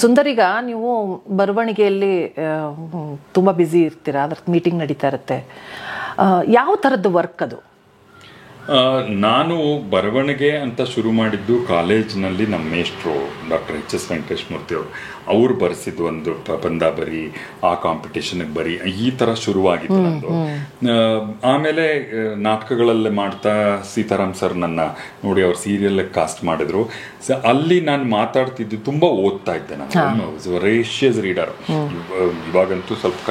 ಸುಂದರಿಗ ನೀವು ಬರವಣಿಗೆಯಲ್ಲಿ ತುಂಬ ಬ್ಯುಸಿ ಇರ್ತೀರಾ, ಅದ್ರ ಮೀಟಿಂಗ್ ನಡೀತಾ ಇರುತ್ತೆ. ಯಾವ ಥರದ್ದು ವರ್ಕ್ ಅದು? ನಾನು ಬರವಣಿಗೆ ಅಂತ ಶುರು ಮಾಡಿದ್ದು ಕಾಲೇಜ್ನಲ್ಲಿ ನಮ್ಮ ಮೇಷ್ಟ್ರು ಡಾಕ್ಟರ್ H.S. ವೆಂಕಟೇಶ್ ಮೂರ್ತಿ ಅವರು ಬರೆಸಿದ್ದು ಒಂದು ಪ್ರಬಂಧ ಬರಿ, ಆ ಕಾಂಪಿಟೇಷನ್ಗೆ ಬರಿ, ಈ ಥರ ಶುರುವಾಗಿತ್ತು ನಂದು. ಆಮೇಲೆ ನಾಟಕಗಳಲ್ಲೇ ಮಾಡ್ತಾ ಸೀತಾರಾಮ್ ಸರ್ ನನ್ನ ನೋಡಿ ಅವ್ರು ಸೀರಿಯಲ್ ಕಾಸ್ಟ್ ಮಾಡಿದ್ರು. ಅಲ್ಲಿ ನಾನು ಮಾತಾಡ್ತಿದ್ದು ತುಂಬ ಓದ್ತಾ ಇದ್ದೆ. ನಾನು ರೇಷಿಯಸ್ ರೀಡರ್, ಇವಾಗಂತೂ ಸ್ವಲ್ಪ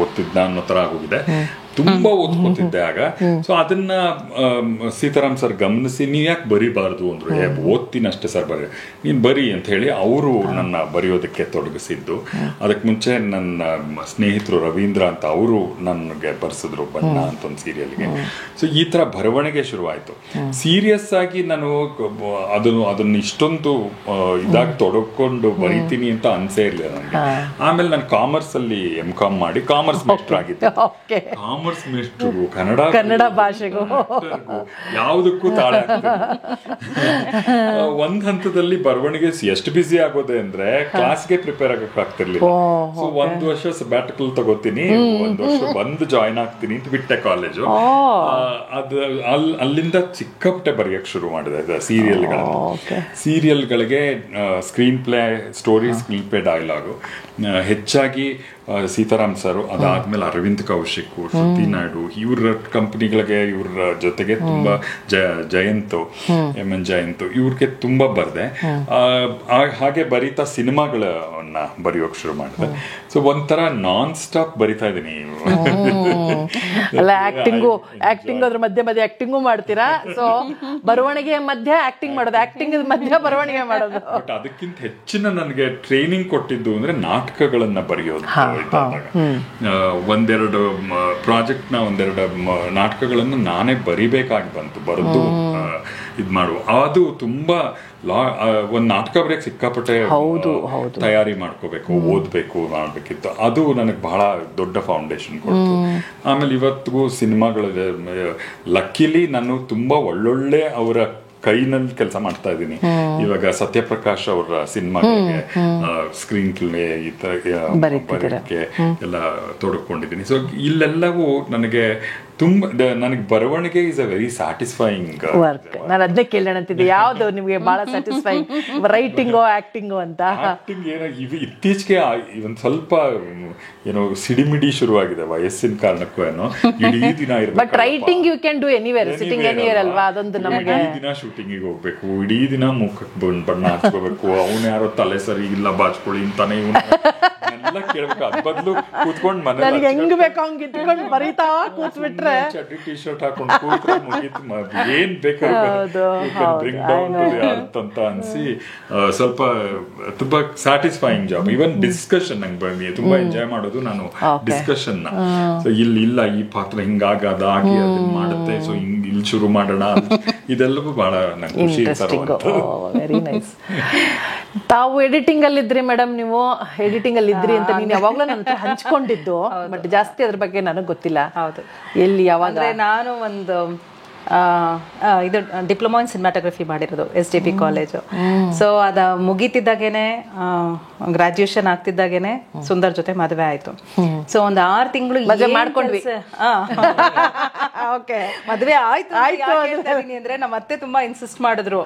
ಓದ್ತಿದ್ದ ಅನ್ನೋ ಥರ ಆಗೋಗಿದೆ. ತುಂಬಾ ಓದ್ಕೊತಿದ್ದೆ ಆಗ. ಸೊ ಅದನ್ನ ಸೀತಾರಾಮ್ ಸರ್ ಗಮನಿಸಿ, ನೀವ್ ಯಾಕೆ ಬರಿಬಾರ್ದು ಅಂದ್ರು. ಓದ್ತೀನಿ ಅಷ್ಟೇ ಸರ್, ನೀನ್ ಬರಿ ಅಂತ ಹೇಳಿ ಅವರು ನನ್ನ ಬರೆಯೋದಕ್ಕೆ ತೊಡಗಿಸಿದ್ದು. ಅದಕ್ಕೆ ಮುಂಚೆ ನನ್ನ ಸ್ನೇಹಿತರು ರವೀಂದ್ರ ಅಂತ ಅವರು ನನಗೆ ಬರ್ಸಿದ್ರು ಬಣ್ಣ ಅಂತ ಒಂದು ಸೀರಿಯಲ್ಗೆ. ಸೊ ಈ ತರ ಬರವಣಿಗೆ ಶುರುವಾಯ್ತು. ಸೀರಿಯಸ್ ಆಗಿ ನಾನು ಅದನ್ನ ಇಷ್ಟೊಂದು ಇದಾಗಿ ತೊಡಕೊಂಡು ಬರೀತೀನಿ ಅಂತ ಅನ್ಸೇ ಇರ್ಲಿಲ್ಲ ನನಗೆ. ಆಮೇಲೆ ನಾನು ಕಾಮರ್ಸ್ ಅಲ್ಲಿ M.Com ಮಾಡಿ ಕಾಮರ್ಸ್ ಮೇಸ್ಟರ್ ಆಗಿದ್ದೆ. ಕಾಮರ್ಸ್ ಮೇಸ್ಟ್ರು ಕನ್ನಡ ಭಾಷೆಗೂ ಯಾವುದಕ್ಕೂ ತಾಳ ಒಂದ್ ಹಂತದಲ್ಲಿ ಬರವಣಿಗೆ ಎಷ್ಟು ಬಿಸಿ ಆಗೋದೆ ಅಂದ್ರೆ ಕ್ಲಾಸ್ಗೆ ಪ್ರಿಪೇರ್ ಆಗಕ್ ಆಗ್ತಿರ್ಲಿಲ್ಲ. ಸೊ 1 ವರ್ಷ ಸಬ್ಯಾಟಿಕಲ್ ತಗೋತೀನಿ, 1 ವರ್ಷ ಬಂದು ಜಾಯಿನ್ ಆಗ್ತೀನಿ ಅಂತ ಬಿಟ್ಟೆ ಕಾಲೇಜು. ಅದು ಅಲ್ಲಿಂದ ಸಿಕ್ಕಾಪಟ್ಟೆ ಬರೆಯಕ್ ಶುರು ಮಾಡಿದೆ ಸೀರಿಯಲ್ಗಳಿಗೆ screenplay story, screenplay dialogue. ಹೆಚ್ಚಾಗಿ ಸೀತಾರಾಮ್ ಸರ್, ಅದಾದ್ಮೇಲೆ ಅರವಿಂದ್ ಕೌಶಿಕ್, ಶ್ರುತಿ ನಾಯ್ಡು, ಇವ್ರ ಕಂಪನಿಗಳಿಗೆ ಇವ್ರ ಜೊತೆಗೆ ತುಂಬಾ ಜಯಂತ್ M.N. ಜಯಂತ್ ಇವ್ರಿಗೆ ತುಂಬಾ ಬರ್ದೆ. ಹಾಗೆ ಬರೀತಾ ಸಿನಿಮಾಗಳನ್ನ ಬರೆಯೋಕ್ ಶುರು ಮಾಡಿದೆ. ಸೊ ಒಂಥರ ನಾನ್ ಸ್ಟಾಪ್ ಬರಿತಾ ಇದೀನಿ. ಅಲ್ಲ, ಆಕ್ಟಿಂಗ್ ಅದ್ರ ಮಧ್ಯೆ ಆಕ್ಟಿಂಗು ಮಾಡ್ತೀರಾ. ಸೊ ಬರವಣಿಗೆ ಮಧ್ಯೆ ಆಕ್ಟಿಂಗ್ ಮಾಡೋದು, ಆಕ್ಟಿಂಗ್ ಮಧ್ಯೆ ಬರವಣಿಗೆ ಮಾಡೋದು. ಬಟ್ ಅದಕ್ಕಿಂತ ಹೆಚ್ಚಿನ ನನಗೆ ಟ್ರೈನಿಂಗ್ ಕೊಟ್ಟಿದ್ದು ಅಂದ್ರೆ ನಾಟಕಗಳನ್ನ ಬರೆಯೋದು. ಒಂದೆರಡು ಪ್ರಾಜೆಕ್ಟ್ನ ನಾಟಕಗಳನ್ನು ನಾನೇ ಬರಿಬೇಕಾಗಿ ಬಂತು, ಬರೆದು ಇದ್ ಮಾಡುವ. ಅದು ತುಂಬಾ ಒಂದ್ ನಾಟಕ ಬರೆಯಕ್ಕೆ ಸಿಕ್ಕಾಪಟ್ಟೆ ತಯಾರಿ ಮಾಡ್ಕೋಬೇಕು, ಓದ್ಬೇಕು, ಮಾಡ್ಬೇಕಿತ್ತು. ಅದು ನನಗೆ ಬಹಳ ದೊಡ್ಡ ಫೌಂಡೇಶನ್ ಕೊಡ್ತು. ಆಮೇಲೆ ಇವತ್ತಿಗೂ ಸಿನಿಮಾಗಳ ಲಕ್ಕಿಲಿ ನಾನು ತುಂಬಾ ಒಳ್ಳೊಳ್ಳೆ ಅವರ ಕೈನಲ್ಲಿ ಕೆಲಸ ಮಾಡ್ತಾ ಇದ್ದೀನಿ. ಇವಾಗ ಸತ್ಯಪ್ರಕಾಶ್ ಅವರ ಸಿನಿಮಾಗಳಿಗೆ ಸ್ಕ್ರೀನ್ ಪ್ಲೇ ಬರೆಯಕ್ಕೆ ಎಲ್ಲ ತೊಡಕೊಂಡಿದ್ದೀನಿ. ಸೊ ಇಲ್ಲೆಲ್ಲವೂ ನನಗೆ ನನಗೆ ಬರವಣಿಗೆ is a very satisfying work. ನಾನು ಅದನ್ನೇ ಕೇಳೋಣ ಅಂತಿದ್ದೆ, ಯಾವ್ದು ನಿಮಗೆ ಬಹಳ ಸ್ಯಾಟಿಸ್ಫೈಯಿಂಗ್, ರೈಟಿಂಗೋ ಆಕ್ಟಿಂಗೋ ಅಂತ? ಆಕ್ಟಿಂಗ್ ಏನೋ ಇತ್ತೀಚೆಗೆ ಒಂದ್ ಸ್ವಲ್ಪ ಏನೋ ಸಿಡಿಮಿಡಿ ಶುರುವಾಗಿದೆ ವಯಸ್ಸಿನ ಕಾರಣಕ್ಕೂ ಏನೋ. ಇಡೀ ದಿನ ಇರಬೇಕು. But writing you can do anywhere, sitting anywhere ಅಲ್ವಾ? ಅದೊಂದು ನಮಗೆ ಇಡೀ ದಿನ ಶೂಟಿಂಗಿಗೆ ಹೋಗ್ಬೇಕು, ಇಡೀ ದಿನ ಮುಖಕ್ಕೆ ಬಣ್ಣ ಹಚ್ಕೋಬೇಕು, ಅವನು ಯಾರೋ ತಲೆ ಸರಿ ಇಲ್ಲ ಬಾಚ್ಕೊಳ್ಳಿ ಅಂತಾನೆ ಎಲ್ಲ ಕೇಳ್ಬೇಕು. ಅದ್ ಬದಲು ಕೂತ್ಕೊಂಡ್ ಮನೆ ಹೆಂಗ್ ಬೇಕು ಹಂಗ್ ಇಟ್ಕೊಂಡು ಬರೀತಾ ಕೂತ್ಬಿಟ್ರೆ ಚಡ್ಡಿ ಟಿ ಶರ್ಟ್ ಹಾಕೊಂಡು ಕೂತ್ರೆ ಮುಗೀತು, ಏನ್ ಬೇಕಾದ್ರೂ ಅಂತ ಅನ್ಸಿ ಸ್ವಲ್ಪ ತುಂಬಾ ಸ್ಯಾಟಿಸ್ಫೈಯಿಂಗ್ ಜಾಬ್. ಈವನ್ ಡಿಸ್ಕಷನ್ ನಂಗೆ ತುಂಬಾ ಎಂಜಾಯ್ ಮಾಡೋದು ನಾನು ಡಿಸ್ಕಷನ್ ನ. ಸೊ ಇಲ್ಲ ಈ ಪಾತ್ರ ಹಿಂಗಾಗಿ ಅದಾಗಿ ಅದನ್ನ ಮಾಡುತ್ತೆ, ಸೊ ಇಲ್ಲಿ ಶುರು ಮಾಡೋಣ, ಇದೆಲ್ಲವೂ ಬಹಳ ನಂಗೆ ಖುಷಿ. Very nice. ತಾವು ಎಡಿಟಿಂಗ್ ಅಲ್ಲಿ ಇದ್ರಿ ಮೇಡಮ್, ನೀವು ಎಡಿಟಿಂಗ್ ಅಲ್ಲಿ ಇದ್ರಿ ಅಂತ ನೀನು ಯಾವಾಗ್ಲೂ ನನ್ನ ಹತ್ರ ಹಂಚ್ಕೊಂಡಿದ್ದು, ಬಟ್ ಜಾಸ್ತಿ ಅದ್ರ ಬಗ್ಗೆ ನನಗೆ ಗೊತ್ತಿಲ್ಲ. ಹೌದು, ಎಲ್ಲಿ ಯಾವಾಗ? ನಾನು ಒಂದು ಇದು ಡಿಪ್ಲೊಮಾ ಇನ್ ಸಿನಿಮಾಟೋಗ್ರಫಿ ಮಾಡಿರೋದು SJP ಕಾಲೇಜು. ಸೊ ಅದ ಮುಗೀತಿದ್ದಾಗೇನೆ, ಗ್ರಾಜ್ಯುಯೇಷನ್ ಆಗ್ತಿದ್ದಾಗೇನೆ ಸುಂದರ್ ಜೊತೆ ಮದುವೆ ಆಯ್ತು. ಸೊ ಒಂದು 6 ತಿಂಗಳು ಮಾಡ್ಕೊಂಡ್ವಿ. ಮದುವೆ ಆಯ್ತು ಅಂದ್ರೆ ನಮ್ಮ ಅತ್ತೆ ತುಂಬಾ ಇನ್ಸಿಸ್ಟ್ ಮಾಡಿದ್ರು.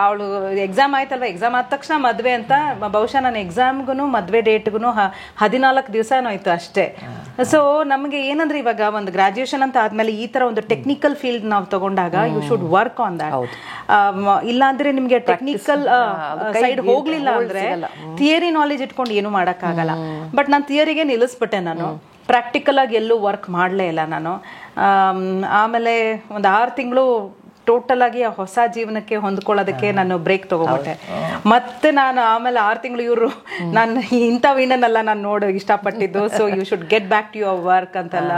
ಅವಳು ಎಕ್ಸಾಮ್ ಆಯ್ತಲ್ವಾ, ಎಕ್ಸಾಮ್ ಆದ ತಕ್ಷಣ ಮದ್ವೆ ಅಂತ. ಬಹುಶಃ ನನ್ನ ಎಕ್ಸಾಮ್ಗೂ ಮದ್ವೆ ಡೇಟ್ಗೂ 14 ದಿವಸ ಆಯ್ತು ಅಷ್ಟೇ. ಸೊ ನಮ್ಗೆ ಏನಂದ್ರೆ ಇವಾಗ ಒಂದು ಗ್ರಾಜ್ಯುಯೇಷನ್ ಅಂತ ಆದ್ಮೇಲೆ ಈ ತರ ಒಂದು ಟೆಕ್ನಿಕಲ್ ಫೀಲ್ಡ್ ನಾವು ತಗೊಂಡಾಗ you should work on that. ಇಲ್ಲಾಂದ್ರೆ ನಿಮ್ಗೆ ಟೆಕ್ನಿಕಲ್ ಸೈಡ್ ಹೋಗ್ಲಿಲ್ಲ ಅಂದ್ರೆ ಥಿಯರಿ ನಾಲೆಜ್ ಇಟ್ಕೊಂಡು ಏನು ಮಾಡಕ್ ಆಗಲ್ಲ. ಬಟ್ ನಾನು ಥಿಯರಿಗೆ ನಿಲ್ಲಿಸ್ಬಿಟ್ಟೆ, ನಾನು ಪ್ರಾಕ್ಟಿಕಲ್ ಆಗಿ ಎಲ್ಲೂ ವರ್ಕ್ ಮಾಡ್ಲೇ ಇಲ್ಲ ನಾನು. ಆಮೇಲೆ ಒಂದು 6 ತಿಂಗಳು ಟೋಟಲ್ ಆಗಿ ಹೊಸ ಜೀವನಕ್ಕೆ ಹೊಂದ್ಕೊಳ್ಳೋದಕ್ಕೆ ನಾನು ಬ್ರೇಕ್ ತಗೋಬಿಟ್ಟೆ. ಮತ್ತೆ ನಾನು ಆಮೇಲೆ 6 ತಿಂಗಳು ಇವರು ನಾನು ಇಂಥ ವೀಣನೆಲ್ಲ ನಾನು ನೋಡೋ ಇಷ್ಟಪಟ್ಟಿದ್ದು. So you should get back to your work ಅಂತೆಲ್ಲ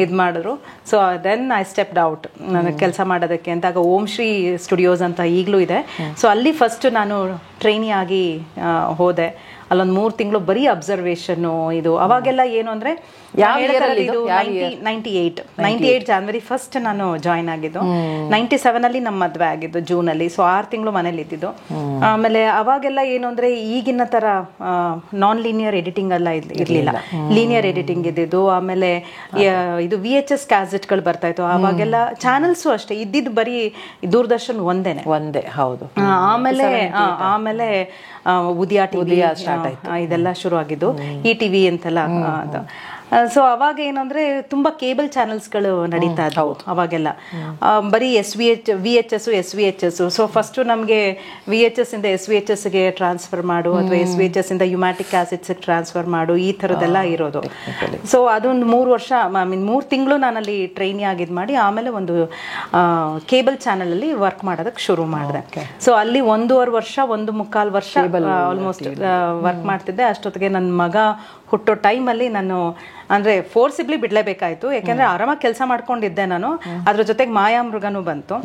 ಇದು ಮಾಡಿದ್ರು. So then I stepped out ನನಗೆ ಕೆಲಸ ಮಾಡೋದಕ್ಕೆ ಅಂತ. ಆಗ ಓಂ ಶ್ರೀ ಸ್ಟುಡಿಯೋಸ್ ಅಂತ ಈಗಲೂ ಇದೆ. ಸೊ ಅಲ್ಲಿ ಫಸ್ಟ್ ನಾನು ಟ್ರೈನಿ ಆಗಿ ಹೋದೆ. ಅಲ್ಲೊಂದು 3 ತಿಂಗಳು ಬರೀ ಅಬ್ಸರ್ವೇಷನ್ ಇದು. ಅವಾಗೆಲ್ಲ ಏನು ಅಂದ್ರೆ ಯಾವ year ಅಲ್ಲಿ ಇದು 98 January 1 ನಾನು ಜಾಯ್ನ್ ಆಗಿದ್ದು. 97 ಅಲ್ಲಿ ನಮ್ಮ ಮದ್ವೆ ಆಗಿದ್ದು ಜೂನ್ ಅಲ್ಲಿ. ಸೊ 6 ತಿಂಗಳು ಮನೇಲಿ ಇದ್ದಿದ್ದು. ಆಮೇಲೆ ಅವಾಗೆಲ್ಲ ಏನು ಅಂದ್ರೆ ಈಗಿನ ತರ ನಾನ್ ಲೀನಿಯರ್ ಎಡಿಟಿಂಗ್ ಎಲ್ಲ ಇರ್ಲಿಲ್ಲ, ಲೀನಿಯರ್ ಎಡಿಟಿಂಗ್ ಇದ್ದಿದ್ದು. ಆಮೇಲೆ ಇದು VHS ಕ್ಯಾಸೆಟ್ಗಳು ಬರ್ತಾ ಇತ್ತು ಅವಾಗೆಲ್ಲ. ಚಾನೆಲ್ಸು ಅಷ್ಟೇ ಇದ್ದಿದ್ದು ಬರೀ ದೂರದರ್ಶನ್ ಒಂದೇ. ಹೌದು. ಆಮೇಲೆ ಉದಯ ಟಿವಿ ಸ್ಟಾರ್ಟ್ ಆಯ್ತು, ಇದೆಲ್ಲ ಶುರು ಆಗಿದ್ದು. ಈ ಟಿವಿ ಅಂತೆಲ್ಲ ಅದು. ಸೊ ಅವಾಗ ಏನಂದ್ರೆ ತುಂಬಾ ಕೇಬಲ್ ಚಾನೆಲ್ಸ್ಗಳು ನಡೀತಾ ಇದ್ವು ಅವಾಗೆಲ್ಲ. ಬರೀ VHS SVHS. ಸೊ ಫಸ್ಟ್ ನಮಗೆ VHS ಇಂದ SVHS ಗೆ ಟ್ರಾನ್ಸ್ಫರ್ ಮಾಡು, ಅಥವಾ SVHS ಇಂದ ಯುಮ್ಯಾಟಿಕ್ ಕ್ಯಾಸೆಟ್ಸ್ ಟ್ರಾನ್ಸ್ಫರ್ ಮಾಡು, ಈ ಥರದ್ದೆಲ್ಲ ಇರೋದು. ಸೊ ಅದೊಂದು 3 ವರ್ಷ, 3 ತಿಂಗಳು ನಾನಲ್ಲಿ ಟ್ರೈನಿ ಆಗಿದ್ ಮಾಡಿ ಆಮೇಲೆ ಒಂದು ಕೇಬಲ್ ಚಾನೆಲ್ ಅಲ್ಲಿ ವರ್ಕ್ ಮಾಡೋದಕ್ಕೆ ಶುರು ಮಾಡಿದೆ. ಸೊ ಅಲ್ಲಿ 1.5 ವರ್ಷ 1.25 ವರ್ಷ ಆಲ್ಮೋಸ್ಟ್ ವರ್ಕ್ ಮಾಡ್ತಿದ್ದೆ. ಅಷ್ಟೊತ್ತಿಗೆ ನನ್ನ ಮಗ ಹುಟ್ಟೋ ಟೈಮಲ್ಲಿ ನಾನು ಅಂದ್ರೆ ಫೋರ್ಸಿಬ್ಲಿ ಬಿಡ್ಲೇಬೇಕಾಯ್ತು, ಯಾಕೆಂದ್ರೆ ಆರಾಮಾಗಿ ಕೆಲಸ ಮಾಡ್ಕೊಂಡಿದ್ದೆ ನಾನು. ಅದ್ರ ಜೊತೆಗೆ ಮಾಯಾಮೃಗನೂ ಬಂತು.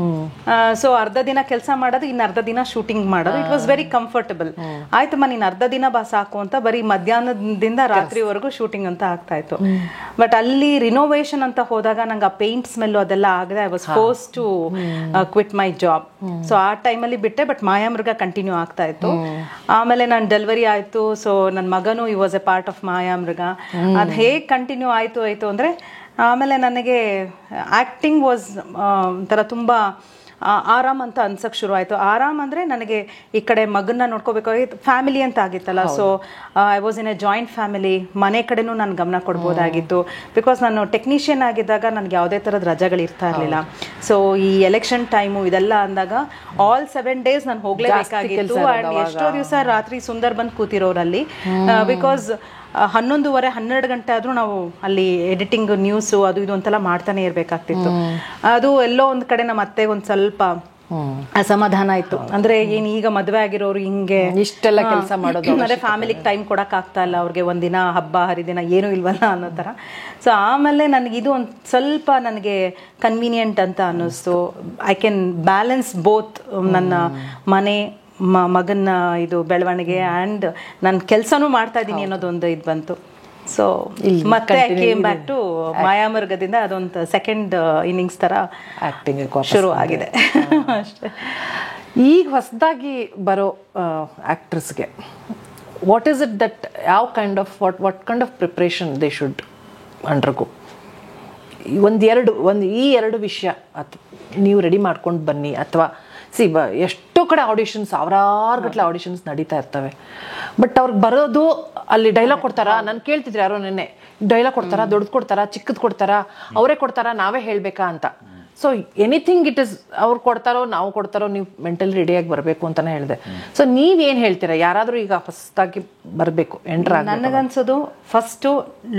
ಸೊ ಅರ್ಧ ದಿನ ಕೆಲಸ ಮಾಡೋದು, ಇನ್ನು ಅರ್ಧ ದಿನ ಶೂಟಿಂಗ್ ಮಾಡೋದು. It was very comfortable. ಆಯ್ತಮ್ಮ ನೀನ್ ಅರ್ಧ ದಿನ ಸಾಕು ಅಂತ ಬರೀ ಮಧ್ಯಾಹ್ನದಿಂದ ರಾತ್ರಿವರೆಗೂ ಶೂಟಿಂಗ್ ಅಂತ ಆಗ್ತಾ ಇತ್ತು. ಬಟ್ ಅಲ್ಲಿ ರಿನೋವೇಷನ್ ಅಂತ ಹೋದಾಗ ನಂಗೆ ಆ ಪೇಂಟ್ ಸ್ಮೆಲ್ ಅದೆಲ್ಲ ಆಗದೆ I was force to quit my job. So ಆ ಟೈಮಲ್ಲಿ ಬಿಟ್ಟೆ. ಬಟ್ ಮಾಯಾಮೃಗ ಕಂಟಿನ್ಯೂ ಆಗ್ತಾ ಇತ್ತು. ಆಮೇಲೆ ನಾನು ಡೆಲಿವರಿ ಆಯ್ತು. ಸೊ ನನ್ನ ಮಗನು ಈ was A part of Mayamruga. ಅದು ಹೇಗೆ ಕಂಟಿನ್ಯೂ ಆಯ್ತು ಅಂದ್ರೆ ಆಮೇಲೆ ನನಗೆ ಆಕ್ಟಿಂಗ್ ವಾಸ್ ಒಂಥರ ತುಂಬಾ ಆರಾಮ್ ಅಂತ ಅನ್ಸಕ್ ಶುರು ಆಯ್ತು. ಆರಾಮ್ ಅಂದ್ರೆ ನನಗೆ ಈ ಕಡೆ ಮಗನ್ನ ನೋಡ್ಕೋಬೇಕಾಗಿತ್ತು, ಫ್ಯಾಮಿಲಿ ಅಂತ ಆಗಿತ್ತಲ್ಲ. So I was in a joint family. ಮನೆ ಕಡೆನೂ ನಾನು ಗಮನ ಕೊಡ್ಬೋದಾಗಿತ್ತು. ಬಿಕಾಸ್ ನಾನು ಟೆಕ್ನಿಷಿಯನ್ ಆಗಿದ್ದಾಗ ನನಗೆ ಯಾವುದೇ ಥರದ ರಜೆಗಳು ಇರ್ತಾ ಇರಲಿಲ್ಲ. ಸೊ ಈ ಎಲೆಕ್ಷನ್ ಟೈಮು ಇದೆಲ್ಲ ಅಂದಾಗ ಆಲ್ 7 days ನಾನು ಹೋಗ್ಲೇಬೇಕಾಗಿತ್ತು. ಆ್ಯಂಡ್ ಎಷ್ಟೋ ದಿವಸ ರಾತ್ರಿ ಸುಂದರ್ ಬಂದು ಕೂತಿರೋರಲ್ಲಿ. ಬಿಕಾಸ್ 11:30 12 ಗಂಟೆ ಆದ್ರೂ ನಾವು ಅಲ್ಲಿ ಎಡಿಟಿಂಗ್, ನ್ಯೂಸು ಅದು ಇದು ಅಂತೆಲ್ಲ ಮಾಡ್ತಾನೆ ಇರ್ಬೇಕಾಗ್ತಿತ್ತು. ಅದು ಎಲ್ಲೋ ಒಂದ್ ಕಡೆ ನಮ್ಮ ಅತ್ತೆಗೆ ಒಂದ್ ಸ್ವಲ್ಪ ಅಸಮಾಧಾನ ಆಯ್ತು. ಅಂದ್ರೆ ಏನ್ ಈಗ ಮದ್ವೆ ಆಗಿರೋರು ಹಿಂಗೆ ಇಷ್ಟೆಲ್ಲ ಕೆಲಸ ಮಾಡೋದು, ಮತ್ತೆ ಫ್ಯಾಮಿಲಿಗೆ ಟೈಮ್ ಕೊಡಕ್ ಆಗ್ತಾ ಇಲ್ಲ, ಅವ್ರಿಗೆ ಒಂದಿನ ಹಬ್ಬ ಹರಿದಿನ ಏನೂ ಇಲ್ವಲ್ಲ ಅನ್ನೋ ತರ. ಸೊ ಆಮೇಲೆ ನನಗೆ ಇದು ಒಂದು ಸ್ವಲ್ಪ ನನಗೆ ಕನ್ವೀನಿಯಂಟ್ ಅಂತ ಅನ್ನಿಸ್ತು. ಐ ಕ್ಯಾನ್ ಬ್ಯಾಲೆನ್ಸ್ ಬೋತ್ ನನ್ನ ಮನೆ ಮಗನ ಇದು ಬೆಳವಣಿಗೆ ಆ್ಯಂಡ್ ನನ್ನ ಕೆಲಸನೂ ಮಾಡ್ತಾ ಇದ್ದೀನಿ ಅನ್ನೋದೊಂದು ಇದು ಬಂತು. ಸೊ ಮತ್ತೆ ಐ ಕೇಮ್ ಬ್ಯಾಕ್ ಟು ಮಾಯಾಮೃಗದಿಂದ ಅದೊಂದು ಸೆಕೆಂಡ್ ಇನ್ನಿಂಗ್ಸ್ ಥರ ಆ್ಯಕ್ಟಿಂಗ್ ಶುರು ಆಗಿದೆ ಅಷ್ಟೇ. ಈಗ ಹೊಸದಾಗಿ ಬರೋ ಆ್ಯಕ್ಟ್ರಸ್ಗೆ ವಾಟ್ ಈಸ್ ಇಟ್ ದಟ್ ಯಾವ kind of what kind of preparation they should undergo? ಈ ಎರಡು ವಿಷಯ ನೀವು ರೆಡಿ ಮಾಡ್ಕೊಂಡು ಬನ್ನಿ. ಅಥವಾ ಎಷ್ಟೋ ಕಡೆ ಆಡಿಷನ್ಸ್, ಸಾವಿರಾರು ಗಟ್ಟಲೆ ಆಡಿಷನ್ಸ್ ನಡೀತಾ ಇರ್ತವೆ. ಬಟ್ ಅವ್ರಿಗೆ ಬರೋದು ಅಲ್ಲಿ ಡೈಲಾಗ್ ಕೊಡ್ತಾರಾ? ನಾನು ಕೇಳ್ತಿದ್ರೆ ಯಾರೋ ನೆನ್ನೆ, ಡೈಲಾಗ್ ಕೊಡ್ತಾರಾ, ದೊಡ್ಡದು ಕೊಡ್ತಾರಾ, ಚಿಕ್ಕದು ಕೊಡ್ತಾರಾ, ಅವರೇ ಕೊಡ್ತಾರಾ, ನಾವೇ ಹೇಳಬೇಕಾ ಅಂತ. ಸೊ ಎನಿಥಿಂಗ್ ಇಟ್ ಇಸ್ ಅವ್ರು ಕೊಡ್ತಾರೋ ನಾವು ಕೊಡ್ತಾರೋ, ನೀವು ಮೆಂಟಲಿ ರೆಡಿಯಾಗಿ ಬರಬೇಕು ಅಂತಲೇ ಹೇಳಿದೆ. ಸೊ ನೀವೇನು ಹೇಳ್ತೀರಾ? ಯಾರಾದರೂ ಈಗ ಹೊಸದಾಗಿ ಬರಬೇಕು ಎಂಟ್ರ್ ಆಗ, ನನಗನ್ಸೋದು ಫಸ್ಟು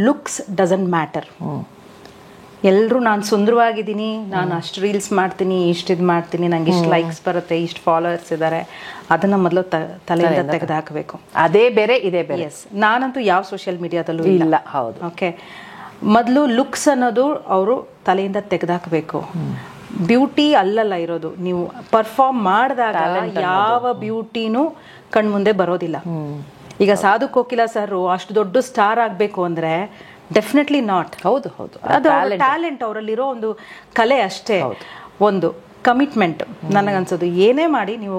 ಲುಕ್ಸ್ ಡಸಂಟ್ ಮ್ಯಾಟರ್. ಎಲ್ಲರೂ ನಾನು ಸುಂದರವಾಗಿದ್ದೀನಿ, ನಾನು ಅಷ್ಟು ರೀಲ್ಸ್ ಮಾಡ್ತೀನಿ, ಇಷ್ಟು ಮಾಡ್ತೀನಿ, ನಂಗೆ ಇಷ್ಟು ಲೈಕ್ಸ್ ಬರುತ್ತೆ, ಇಷ್ಟು ಫಾಲೋವರ್ಸ್ ಇದ್ದಾರೆ, ಅದನ್ನು ಮೊದಲು ತಲೆಯಿಂದ ತೆಗೆದು ಹಾಕಬೇಕು. ಅದೇ ಬೇರೆ ಇದೇ ಬೇರೆ. ಎಸ್, ನಾನಂತೂ ಯಾವ ಸೋಷಿಯಲ್ ಮೀಡಿಯಾದಲ್ಲೂ ಇಲ್ಲ. ಹೌದು. ಓಕೆ, ಮೊದಲು ಲುಕ್ಸ್ ಅನ್ನೋದು ಅವರು ತಲೆಯಿಂದ ತೆಗೆದಾಕಬೇಕು. ಬ್ಯೂಟಿ ಅಲ್ಲಲ್ಲ ಇರೋದು, ನೀವು ಪರ್ಫಾರ್ಮ್ ಮಾಡಿದಾಗ ಯಾವ ಬ್ಯೂಟಿನೂ ಕಣ್ಮುಂದೆ ಬರೋದಿಲ್ಲ. ಈಗ ಸಾಧು ಕೋಕಿಲಾ ಸರ್ ಅಷ್ಟು ದೊಡ್ಡ ಸ್ಟಾರ್ ಆಗಬೇಕು ಅಂದರೆ ಡೆಫಿನೆಟ್ಲಿ ನಾಟ್. ಹೌದು, ಅದು ಟ್ಯಾಲೆಂಟ್, ಅವರಲ್ಲಿರೋ ಒಂದು ಕಲೆ ಅಷ್ಟೇ. ಒಂದು ಕಮಿಟ್ಮೆಂಟ್ ನನಗನ್ಸೋದು, ಏನೇ ಮಾಡಿ ನೀವು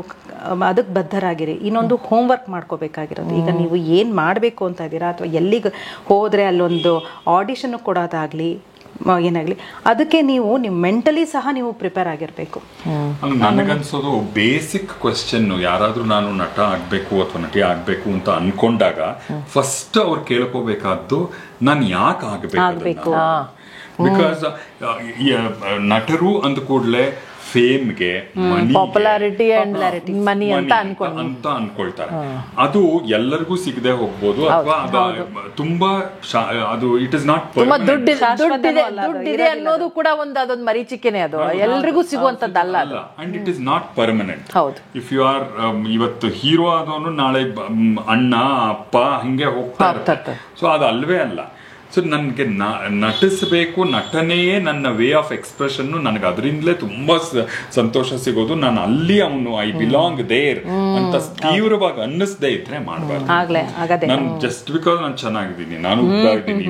ಅದಕ್ಕೆ ಬದ್ಧರಾಗಿರಿ. ಇನ್ನೊಂದು ಹೋಮ್ವರ್ಕ್ ಮಾಡ್ಕೋಬೇಕಾಗಿರೋದು. ಈಗ ನೀವು ಏನು ಮಾಡಬೇಕು ಅಂತ ಇದ್ದೀರಾ, ಅಥವಾ ಎಲ್ಲಿಗೆ ಹೋದರೆ ಅಲ್ಲೊಂದು ಆಡಿಷನ್ ಕೊಡೋದಾಗಲಿ ಏನಾಗಲಿ, ಅದಕ್ಕೆ ನೀವು ಮೆಂಟಲಿ ಸಹ ನೀವು ಪ್ರಿಪೇರ್ ಆಗಿರಬೇಕು. ನನಗನ್ಸೋದು ಬೇಸಿಕ್ ಕ್ವೆಶ್ಚನ್, ಯಾರಾದ್ರೂ ನಾನು ನಟ ಆಗ್ಬೇಕು ಅಥವಾ ನಟಿ ಆಗ್ಬೇಕು ಅಂತ ಅನ್ಕೊಂಡಾಗ ಫಸ್ಟ್ ಅವ್ರು ಕೇಳ್ಕೋಬೇಕಾದ್ದು ನಾನು ಯಾಕೆ ಆಗ್ಬೇಕು. ಬಿಕಾಸ್ ನಟರು ಅಂದ ಕೂಡಲೇ ಫೇಮ್ಗೆ, ಪಾಪ್ಯುಲಾರಿಟಿ ಅಂಡ್ ಮನಿ ಅಂತ ಅನ್ಕೊಳ್ತಾರೆ. ಅದು ಎಲ್ಲರಿಗೂ ಸಿಗದೆ ಹೋಗ್ಬೋದು, ಅಥವಾ ತುಂಬಾ ಅದು ಇಟ್ ಇಸ್ ನಾಟ್ ದುಡ್ಡಿದೆ ಅನ್ನೋದು ಕೂಡ ಅದೊಂದು ಮರೀಚಿಕೆನೆ. ಅದು ಎಲ್ರಿಗೂ ಸಿಗುವಂತದ್ದಲ್ಲ and it is not permanent. ಹೌದು. ಇಫ್ ಯು ಆರ್ ಇವತ್ತು ಹೀರೋ ಆದವನು ನಾಳೆ ಅಣ್ಣ ಅಪ್ಪ ಹಿಂಗೆ ಹೋಗ್ತಾ ಇರ್ತಾರೆ. ಸೊ ಅದು ಅಲ್ವೇ ಅಲ್ಲ. ಸೊ ನನಗೆ ನಟಿಸಬೇಕು, ನಟನೆಯೇ ನನ್ನ ವೇ ಆಫ್ ಎಕ್ಸ್ಪ್ರೆಷನ್. ನನಗೆ ಅದರಿಂದಲೇ ತುಂಬಾ ಸಂತೋಷ ಸಿಗೋದು. ನಾನು ಅಲ್ಲಿ ಅವನು ಐ ಬಿಲಾಂಗ್ ದೇರ್ ಅಂತ ತೀವ್ರವಾಗಿ ಅನ್ನಿಸ್ದೇ ಇದ್ರೆ ಮಾಡಬಾರ್ದು. ನಾನು ಜಸ್ಟ್ ಬಿಕಾಸ್ ನಾನು ಚೆನ್ನಾಗಿದ್ದೀನಿ, ನಾನು ಉದ್ದ ಇದ್ದೀನಿ,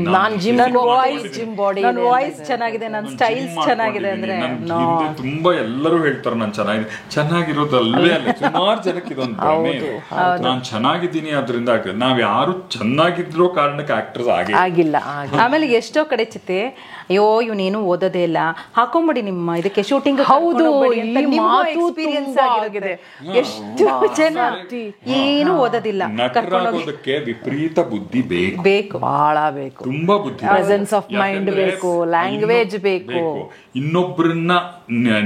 ನನ್ನ ವಾಯ್ಸ್ ಚೆನ್ನಾಗಿದೆ, ನನ್ನ ಸ್ಟೈಲ್ಸ್ ಚೆನ್ನಾಗಿದೆ ಅಂದ್ರೆ ತುಂಬಾ ಎಲ್ಲರೂ ಹೇಳ್ತಾರೆ ನಾನು ಚೆನ್ನಾಗಿರೋದಲ್ವೇ ಅಲ್ಲ. ಸುಮಾರು ಜನಕ್ಕೆ ಇದೊಂದು ಭ್ರಮೆ ಇದೆ. ನಾನು ಚೆನ್ನಾಗಿದ್ದೀನಿ ಅದರಿಂದ ನಾವ್ ಯಾರು ಚೆನ್ನಾಗಿದ್ರೋ ಕಾರಣಕ್ಕೆ ಆಕ್ಟರ್ಸ್ ಆಗಿಲ್ಲ. ಆಮೇಲೆ ಎಷ್ಟೋ ಕಡೆ ಚಿತ್ತೆ, ಅಯ್ಯೋ ಇವನೇನು ಓದೋದೇ ಇಲ್ಲ, ಹಾಕೊಂಬಿಡಿ ನಿಮ್ಮ ಇದಕ್ಕೆ ಶೂಟಿಂಗ್. ಹೌದು, ಎಕ್ಸ್ಪೀರಿಯನ್ಸ್ ಆಗಿದೆ. ಎಷ್ಟು ಜನ ಏನು ಓದೋದಿಲ್ಲ, ನಟರಾಗೋದಕ್ಕೆ ವಿಪರೀತ ಬುದ್ಧಿ ಬೇಕು, ಬಹಳ ಬೇಕು, ತುಂಬಾ ಬುದ್ಧಿ, ಪ್ರೆಸೆನ್ಸ್ ಆಫ್ ಮೈಂಡ್ ಬೇಕು, ಲ್ಯಾಂಗ್ವೇಜ್ ಬೇಕು. ಇನ್ನೊಬ್ಬರನ್ನ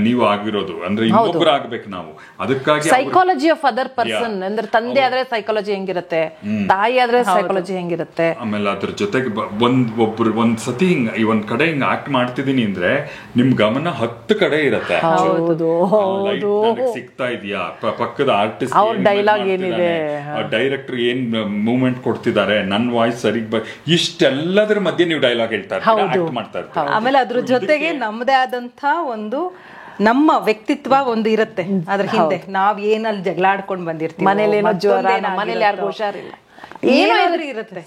ನೀವು ಆಗಿರೋದು ಅಂದ್ರೆ ಇನ್ನೊಬ್ಬರು ಆಗ್ಬೇಕು ನಾವು. ಅದಕ್ಕಾಗಿ ಸೈಕಾಲಜಿ ಆಫ್ ಅದರ್ ಪರ್ಸನ್ ಅಂದ್ರೆ ತಂದೆ ಆದ್ರೆ ಸೈಕಾಲಜಿ ಹೆಂಗಿರುತ್ತೆ, ತಾಯಿ ಆದ್ರೆ ಸೈಕಾಲಜಿ ಹೆಂಗಿರುತ್ತೆ. ಆಮೇಲೆ ಅದ್ರ ಜೊತೆಗೆ ಒಂದ್ ಸತಿ ಒಂದ್ ಕಡೆ ಹಿಂಗ್ ಆಕ್ಟ್ ಮಾಡ್ತಿದೀನಿ ಅಂದ್ರೆ ನಿಮ್ ಗಮನ 10 ಕಡೆ ಇರತ್ತೆ. ಸಿಗ್ತಾ ಇದೆಯಾ, ಪಕ್ಕದ ಆರ್ಟಿಸ್ಟ್ ಡೈಲಾಗ್ ಏನಿದೆ, ಡೈರೆಕ್ಟರ್ ಏನ್ ಮೂವ್ಮೆಂಟ್ ಕೊಡ್ತಿದ್ದಾರೆ, ನನ್ ವಾಯ್ಸ್ ಸರಿಗ್ ಇಷ್ಟೆಲ್ಲದ್ರ ಮಧ್ಯೆ ನೀವು ಡೈಲಾಗ್ ಹೇಳ್ತಾ ಆಕ್ಟ್ ಮಾಡ್ತಾ ಇರ್ತಾರೆ. ಆಮೇಲೆ ಅದ್ರ ಜೊತೆಗೆ ನಮ್ಮದೇ ಆದಂತ ಒಂದು ನಮ್ಮ ವ್ಯಕ್ತಿತ್ವ ಒಂದು ಇರುತ್ತೆ ಅದ್ರ ಹಿಂದೆ. ನಾವ್ ಏನಲ್ಲಿ ಜಗಳ ಆಡ್ಕೊಂಡ್ ಬಂದಿರ್ತೀವಿ, ಮನೇಲಿ ಏನೋ ಜ್ವರ, ಮನೇಲಿ ಯಾರಿಗೂ ಹುಷಾರಿಲ್ಲ, ಏನಾದ್ರೂ ಇರುತ್ತೆ,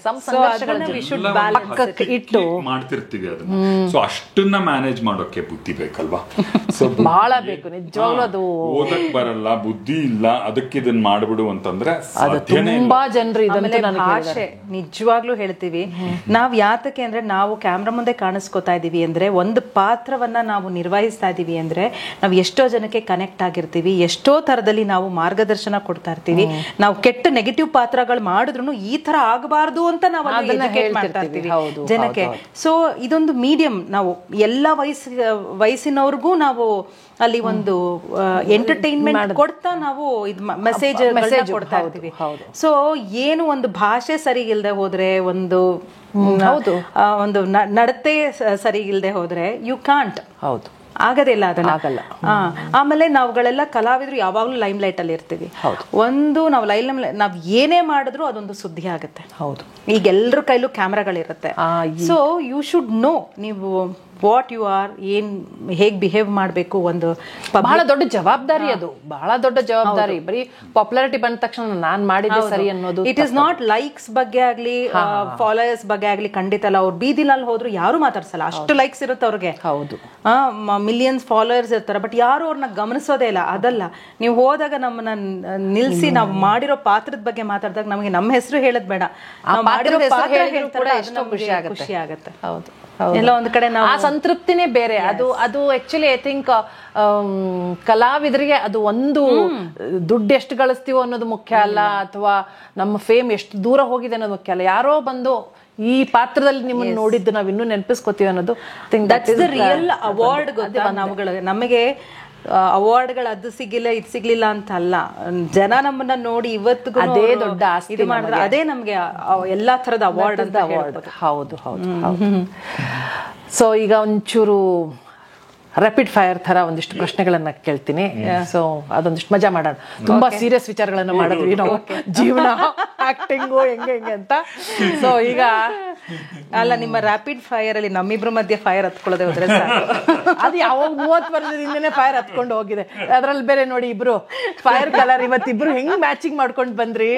ಇಟ್ಟು ಮಾಡ್ತಿರ್ತೀವಿ ಅದನ್ನ. ಸೊ ಅಷ್ಟನ್ನ ಮ್ಯಾನೇಜ್ ಮಾಡೋಕೆ ಬುದ್ಧಿ ಬೇಕಲ್ವಾ? ಸೊ ಬಹಳ ಬೇಕು ನಿಜವಾಗ್ಲೂ. ಅದು ಓದಕ್ ಬರಲ್ಲ, ಬುದ್ಧಿ ಇಲ್ಲ, ಅದಕ್ಕೆ ಇದನ್ನ ಮಾಡ್ಬಿಡು ಅಂತಂದ್ರೆ ತುಂಬಾ ಜನರು ಭಾಷೆ ನಿಜವಾಗ್ಲೂ ಹೇಳ್ತೀವಿ. ನಾವ್ ಯಾತಕ್ಕೆ ಅಂದ್ರೆ ನಾವು ಕ್ಯಾಮ್ರಾ ಮುಂದೆ ಕಾಣಿಸ್ಕೊತಾ ಇದೀವಿ ಅಂದ್ರೆ, ಒಂದು ಪಾತ್ರವನ್ನ ನಾವು ನಿರ್ವಹಿಸ್ತಾ ಇದೀವಿ ಅಂದ್ರೆ ನಾವು ಎಷ್ಟೋ ಜನಕ್ಕೆ ಕನೆಕ್ಟ್ ಆಗಿರ್ತೀವಿ, ಎಷ್ಟೋ ತರದಲ್ಲಿ ನಾವು ಮಾರ್ಗದರ್ಶನ ಕೊಡ್ತಾ ಇರ್ತೀವಿ. ನಾವು ಕೆಟ್ಟ ನೆಗೆಟಿವ್ ಪಾತ್ರಗಳು ಮಾಡಿದ್ರು ಈ ತರ ಆಗಬಾರ್ದು ಅಂತ ನಾವು ಎಜುಕೇಟ್ ಮಾಡ್ತಾ ಇರ್ತೀವಿ ಜನಕ್ಕೆ. ಸೊ ಇದೊಂದು ಮೀಡಿಯಂ, ನಾವು ಎಲ್ಲ ವಯಸ್ಸಿನವ್ರಿಗೂ ನಾವು ಅಲ್ಲಿ ಒಂದು ಎಂಟರ್ಟೈನ್ಮೆಂಟ್ ಕೊಡ್ತಾ ನಾವು ಮೆಸೇಜ್ ಕೊಡ್ತಾ ಇರ್ತೀವಿ. ಸೊ ಏನು ಒಂದು ಭಾಷೆ ಸರಿ ಇಲ್ಲದೆ ಹೋದ್ರೆ, ಒಂದು ನಡತೆ ಸರಿ ಇಲ್ಲದೆ ಹೋದ್ರೆ ಯು ಕಾಂಟ್, ಹೌದು ಆಗದಿಲ್ಲ, ಅದನ್ನ. ಆಮೇಲೆ ನಾವುಗಳೆಲ್ಲ ಕಲಾವಿದ್ರು ಯಾವಾಗ್ಲೂ ಲೈಮ್ ಲೈಟ್ ಅಲ್ಲಿ ಇರ್ತೀವಿ. ಒಂದು ನಾವು ನಾವ್ ಏನೇ ಮಾಡಿದ್ರು ಅದೊಂದು ಸುದ್ದಿ ಆಗುತ್ತೆ. ಹೌದು, ಈಗ ಎಲ್ರ ಕೈಲೂ ಕ್ಯಾಮ್ರಾಗಳಿರುತ್ತೆ. ಸೊ ಯು ಶುಡ್ ನೋ ನೀವು ವಾಟ್ ಯು ಆರ್, ಏನ್ ಹೇಗ್ ಬಿಹೇವ್ ಮಾಡ್ಬೇಕು. ಒಂದು ಬಹಳ ದೊಡ್ಡ ಜವಾಬ್ದಾರಿ, ಅದು ಬಹಳ ದೊಡ್ಡ ಜವಾಬ್ದಾರಿ. ಬರೀ ಪಾಪ್ಯುಲಾರಿಟಿ ಬಂದ ತಕ್ಷಣ ನಾನ್ ಮಾಡಿದ್ದೆ ಸರಿ ಅನ್ನೋದು. ಇಟ್ ಇಸ್ ನಾಟ್ ಲೈಕ್ಸ್ ಬಗ್ಗೆ ಆಗ್ಲಿ, ಫಾಲೋಯರ್ಸ್ ಬಗ್ಗೆ ಆಗ್ಲಿ, ಖಂಡಿತ ಅಲ್ಲ. ಅವ್ರು ಬೀದಿನಲ್ಲಿ ಹೋದ್ರು ಯಾರು ಮಾತಾಡ್ಸಲ್ಲ, ಅಷ್ಟು ಲೈಕ್ಸ್ ಇರುತ್ತೆ ಅವ್ರಿಗೆ. ಹೌದು, ಮಿಲಿಯನ್ಸ್ ಫಾಲೋಯರ್ಸ್ ಇರ್ತಾರೆ, ಬಟ್ ಯಾರು ಅವ್ರನ್ನ ಗಮನಿಸೋದೇ ಇಲ್ಲ. ಅದಲ್ಲ, ನೀವು ಹೋದಾಗ ನಮ್ಮನ್ನ ನಿಲ್ಸಿ ನಾವು ಮಾಡಿರೋ ಪಾತ್ರದ ಬಗ್ಗೆ ಮಾತಾಡಿದಾಗ ನಮಗೆ ನಮ್ಮ ಹೆಸರು ಹೇಳದ್ ಬೇಡ, ನಾವು ಮಾಡಿರೋ ಪಾತ್ರ ಹೇಳ್ತಾರೆ, ಖುಷಿ ಆಗುತ್ತೆ. ಹೌದು, ಎಲ್ಲ ಒಂದ್ ಕಡೆ ಆ ಸಂತೃಪ್ತಿನೇ ಬೇರೆ. ಅದು ಆಕ್ಚುಲಿ ಐ ಥಿಂಕ್ ಕಲಾವಿದರಿಗೆ ಅದು ಒಂದು ದುಡ್ಡು ಎಷ್ಟು ಗಳಿಸ್ತೀವೋ ಅನ್ನೋದು ಮುಖ್ಯ ಅಲ್ಲ, ಅಥವಾ ನಮ್ಮ ಫೇಮ್ ಎಷ್ಟು ದೂರ ಹೋಗಿದೆ ಅನ್ನೋದು ಮುಖ್ಯ ಅಲ್ಲ. ಯಾರೋ ಬಂದು ಈ ಪಾತ್ರದಲ್ಲಿ ನಿಮ್ಮನ್ನು ನೋಡಿದ್ದು ನಾವು ಇನ್ನೂ ನೆನಪಿಸ್ಕೋತೀವಿ ಅನ್ನೋದು ರಿಯಲ್ ಅವಾರ್ಡ್. ನಮಗೆ ಅವಾರ್ಡ್ಗಳು ಅದು ಸಿಗಿಲ್ಲ ಇದು ಸಿಗ್ಲಿಲ್ಲ ಅಂತ ಅಲ್ಲ, ಜನ ನಮ್ಮನ್ನ ನೋಡಿ ಇವತ್ತಿಗೂ ಅದೇ ದೊಡ್ಡ ಆಸ್ತಿ ಮಾಡಿದ್ರೆ ಅದೇ ನಮ್ಗೆ ಎಲ್ಲಾ ತರದ ಅವಾರ್ಡ್ ಅಂತ. ಹೌದು ಹೌದು ಹೌದು. ಸೊ ಈಗ ಒಂಚೂರು ರ್ಯಾಪಿಡ್ ಫೈರ್ ತರ ಒಂದಿಷ್ಟು ಪ್ರಶ್ನೆಗಳನ್ನ ಕೇಳ್ತೀನಿ. ಸೊ ಅದೊಂದಿಷ್ಟು ಮಜಾ ಮಾಡೋಣ. ತುಂಬಾ ಸೀರಿಯಸ್ ವಿಚಾರಗಳನ್ನ ಮಾಡಿದ್ವಿ ನಾವು, ಜೀವನ, ಆಕ್ಟಿಂಗು, ಹೆಂಗೆ ಅಂತ. ಸೊ ಈಗ ಅಲ್ಲ, ನಿಮ್ಮ ರ್ಯಾಪಿಡ್ ಫೈರ್ ಅಲ್ಲಿ ನಮ್ಮಿಬ್ರ ಮಧ್ಯೆ ಫೈರ್ ಹತ್ಕೊಳ್ಳೋದೇ ಹೋದ್ರೆ ಅದು ಯಾವಾಗ 30 ವರ್ಷದಿಂದನೇ ಫೈರ್ ಹತ್ಕೊಂಡು ಹೋಗಿದೆ. ಅದ್ರಲ್ಲಿ ಬೇರೆ ನೋಡಿ ಇಬ್ರು ಫೈರ್ ಕಲರ್ ಇವತ್ತಿಬ್ರು ಹೆಂಗ್ ಮ್ಯಾಚಿಂಗ್ ಮಾಡ್ಕೊಂಡು ಬಂದ್ರಿ.